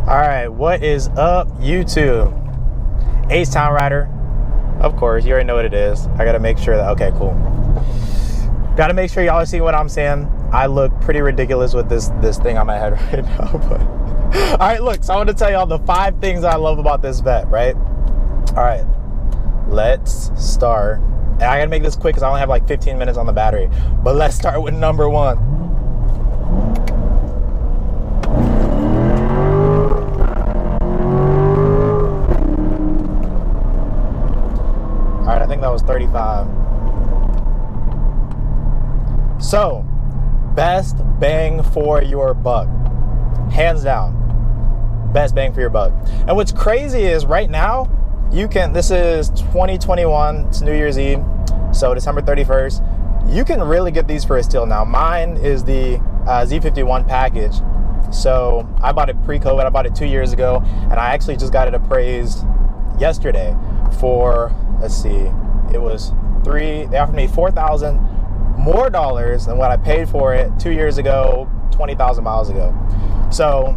All right, what is up, YouTube? H-Town Rider, of course. You already know what it is. I gotta make sure that, okay, cool. Gotta make sure y'all are seeing what I'm saying. I look pretty ridiculous with this thing on my head right now, but all right, look, so I want to tell y'all the 5 things I love about this vet, right? All right, let's start. And I gotta make this quick because I only have like 15 minutes on the battery, but let's start with number 1. All right, I think that was 35. So, best bang for your buck. Hands down, best bang for your buck. And what's crazy is right now, this is 2021, it's New Year's Eve, so December 31st. You can really get these for a steal now. Mine is the Z51 package. So I bought it pre-COVID, I bought it 2 years ago, and I actually just got it appraised yesterday for, let's see, it was they offered me $4,000 more dollars than what I paid for it 2 years ago, 20,000 miles ago. So,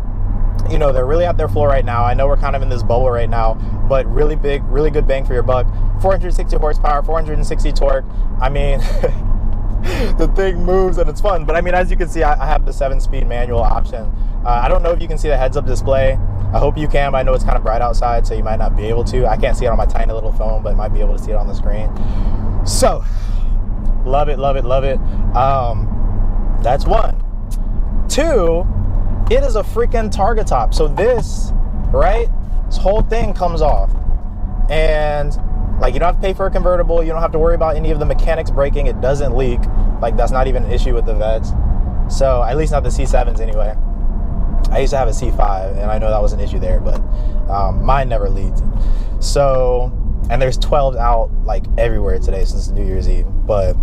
you know, they're really at their floor right now. I know we're kind of in this bubble right now, but really big, really good bang for your buck. 460 horsepower, 460 torque. I mean, the thing moves and it's fun. But I mean, as you can see, I have the 7-speed manual option. I don't know if you can see the heads-up display. I hope you can, but I know it's kind of bright outside, so you might not be able to. I can't see it on my tiny little phone, but I might be able to see it on the screen. So, love it, love it, love it. That's 1. 2, it is a freaking target top. So this, right, this whole thing comes off. And, like, you don't have to pay for a convertible. You don't have to worry about any of the mechanics breaking. It doesn't leak. Like, that's not even an issue with the Vets. So, at least not the C7s anyway. I used to have a C5, and I know that was an issue there, but mine never leaked. So, and there's 12s out, like, everywhere today since New Year's Eve. But,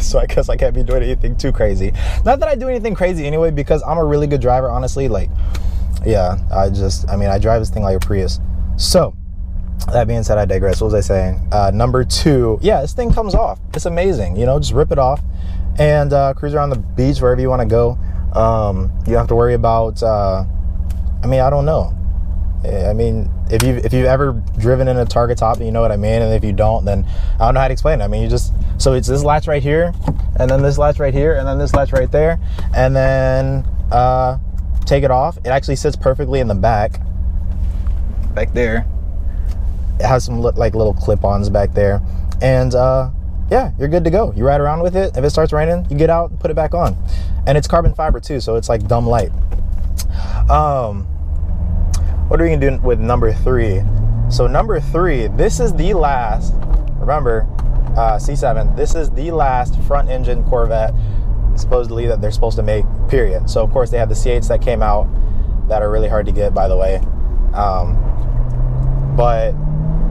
so I guess I can't be doing anything too crazy. Not that I do anything crazy anyway, because I'm a really good driver, honestly. Like, yeah, I drive this thing like a Prius. So, that being said, I digress. What was I saying? Number 2, yeah, this thing comes off. It's amazing. You know, just rip it off and cruise around the beach, wherever you want to go. You don't have to worry about, I don't know. I mean, if you've ever driven in a target top, you know what I mean. And if you don't, then I don't know how to explain it. I mean, so it's this latch right here, and then this latch right here, and then this latch right there, and then take it off. It actually sits perfectly in the back there. It has some like little clip-ons back there, and yeah, you're good to go. You ride around with it. If it starts raining, you get out and put it back on. And it's carbon fiber too, so it's like dumb light. What are we gonna do with number 3? So number 3, this is the last, remember, C7, this is the last front engine Corvette supposedly that they're supposed to make, period. So of course they have the C8s that came out that are really hard to get, by the way. But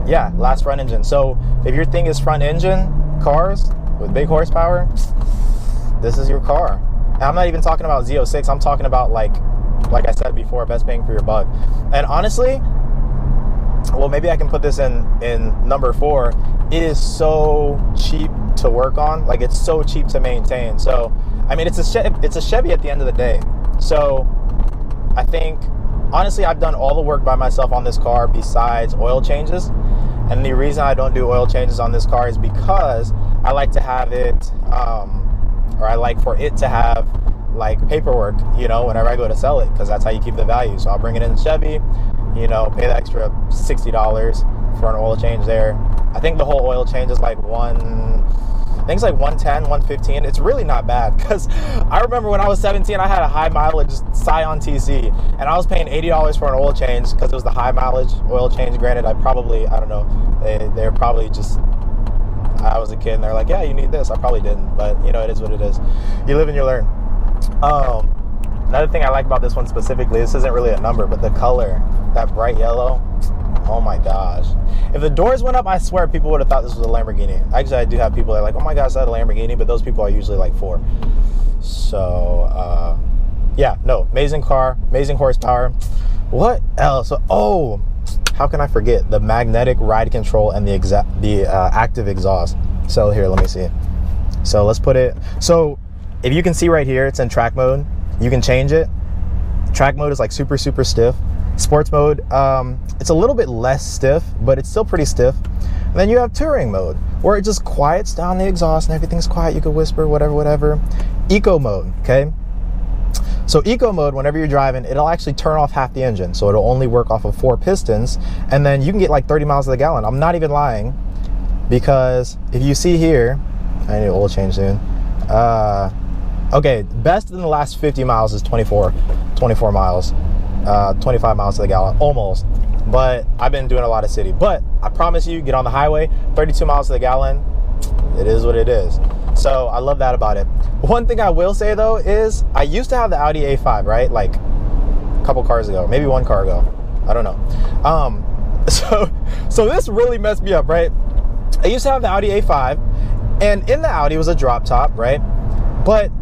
yeah, last front engine. So if your thing is front engine cars with big horsepower, this is your car. And I'm not even talking about Z06. I'm talking about, like I said before, best bang for your buck. And honestly, well, maybe I can put this in number 4. It is so cheap to work on. Like, it's so cheap to maintain. So, I mean, it's a Chevy at the end of the day. So, I think, honestly, I've done all the work by myself on this car besides oil changes. And the reason I don't do oil changes on this car is because I like to have it, or I like for it to have, like, paperwork, you know, whenever I go to sell it, because that's how you keep the value. So I'll bring it in Chevy, you know, pay the extra $60 for an oil change there. I think the whole oil change is like I think it's like 110, 115. It's really not bad, because I remember when I was 17, I had a high mileage Scion TC, and I was paying $80 for an oil change because it was the high mileage oil change. Granted, I don't know, they're probably just, I was a kid and they're like, yeah, you need this. I probably didn't, but you know, it is what it is. You live and you learn. Another thing I like about this one specifically, this isn't really a number, but the color, that bright yellow, oh my gosh. If the doors went up, I swear people would have thought this was a Lamborghini. Actually, I do have people that are like, oh my gosh, is that a Lamborghini? But those people are usually like 4. So, yeah, no, amazing car, amazing horsepower. What else? Oh, how can I forget? The magnetic ride control and the active exhaust. So here, let me see. So let's put it, so if you can see right here, it's in track mode. You can change it. Track mode is like super, super stiff. Sports mode, it's a little bit less stiff, but it's still pretty stiff. And then you have touring mode, where it just quiets down the exhaust and everything's quiet. You can whisper, whatever. Eco mode, okay? So eco mode, whenever you're driving, it'll actually turn off half the engine. So it'll only work off of 4 pistons, and then you can get like 30 miles to the gallon. I'm not even lying, because if you see here, I need an oil change soon. Okay, best in the last 50 miles is 24 miles, 25 miles to the gallon, almost. But I've been doing a lot of city. But I promise you, get on the highway, 32 miles to the gallon, it is what it is. So I love that about it. One thing I will say though is I used to have the Audi A5, right? Like a couple cars ago, maybe 1 car ago. I don't know. So this really messed me up, right? I used to have the Audi A5, and in the Audi was a drop top, right? But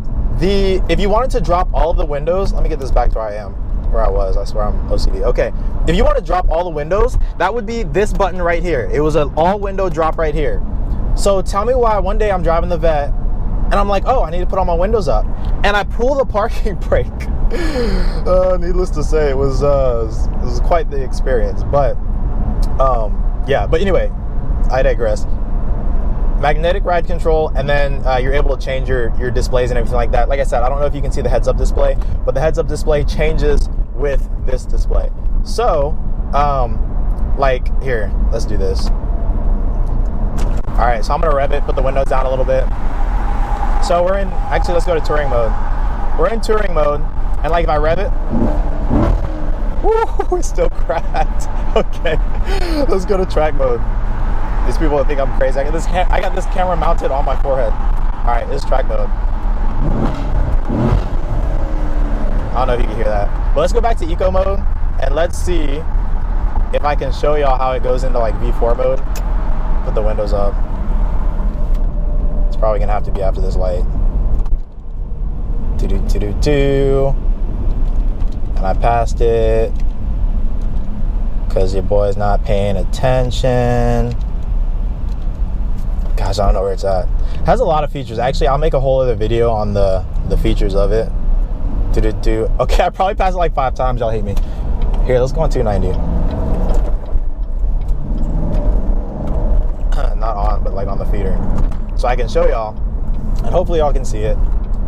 if you wanted to drop all of the windows, let me get this back to where I was. I swear I'm OCD. Okay, if you want to drop all the windows, that would be this button right here. It was an all window drop right here. So tell me why one day I'm driving the Vet and I'm like, oh, I need to put all my windows up, and I pull the parking brake. Needless to say, it was quite the experience. But yeah. But anyway, I digress. Magnetic ride control, and then you're able to change your displays and everything like that. Like I said, I don't know if you can see the heads-up display, but the heads-up display changes with this display. So, like here, let's do this. All right, so I'm gonna rev it, put the windows down a little bit. So we're in, actually, let's go to touring mode. We're in touring mode, and like if I rev it, woo, it's still cracked. Okay, let's go to track mode. These people think I'm crazy. I got this camera mounted on my forehead. All right, this is track mode. I don't know if you can hear that. But let's go back to eco mode, and let's see if I can show y'all how it goes into like V4 mode. Put the windows up. It's probably gonna have to be after this light. Do. And I passed it because your boy's not paying attention. Gosh, I don't know where it's at. It has a lot of features. Actually, I'll make a whole other video on the features of it. Okay, I probably passed it like 5 times. Y'all hate me. Here, let's go on 290. Not on, but like on the feeder. So I can show y'all, and hopefully y'all can see it.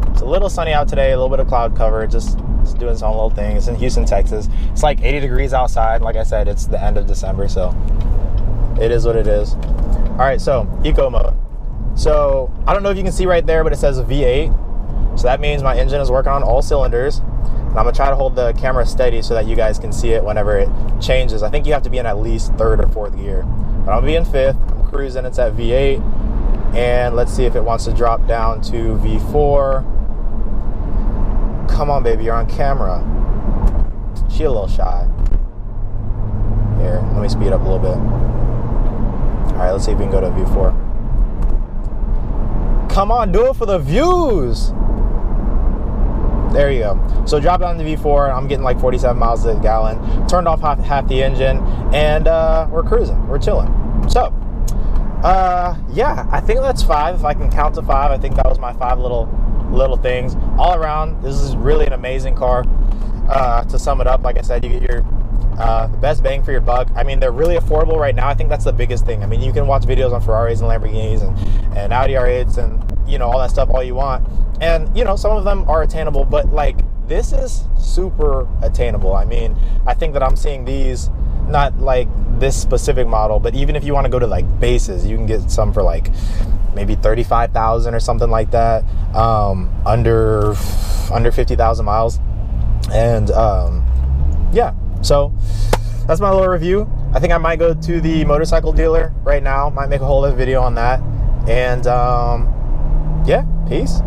It's a little sunny out today, a little bit of cloud cover, just doing its own little thing. It's in Houston, Texas. It's like 80 degrees outside. Like I said, it's the end of December, so it is what it is. All right, so eco mode. So I don't know if you can see right there, but it says V8. So that means my engine is working on all cylinders. And I'm gonna try to hold the camera steady so that you guys can see it whenever it changes. I think you have to be in at least 3rd or 4th gear. But I'm gonna be in 5th, I'm cruising, it's at V8. And let's see if it wants to drop down to V4. Come on, baby, you're on camera. She a little shy. Here, let me speed up a little bit. All right, let's see if we can go to V4. Come on, do it for the views. There you go. So drop down to V4. I'm getting like 47 miles to the gallon. Turned off half the engine, and we're cruising. We're chilling. So, yeah, I think that's 5. If I can count to 5, I think that was my 5 little things. All around, this is really an amazing car. To sum it up, like I said, you get your the best bang for your buck. I mean, they're really affordable right now. I think that's the biggest thing. I mean, you can watch videos on Ferraris and Lamborghinis and Audi R8s and, you know, all that stuff all you want. And, you know, some of them are attainable, but like this is super attainable. I mean, I think that I'm seeing these, not like this specific model, but even if you want to go to like bases, you can get some for like maybe 35,000 or something like that, under 50,000 miles. And yeah, so that's my little review. I think I might go to the motorcycle dealer right now, might make a whole other video on that. And yeah, peace.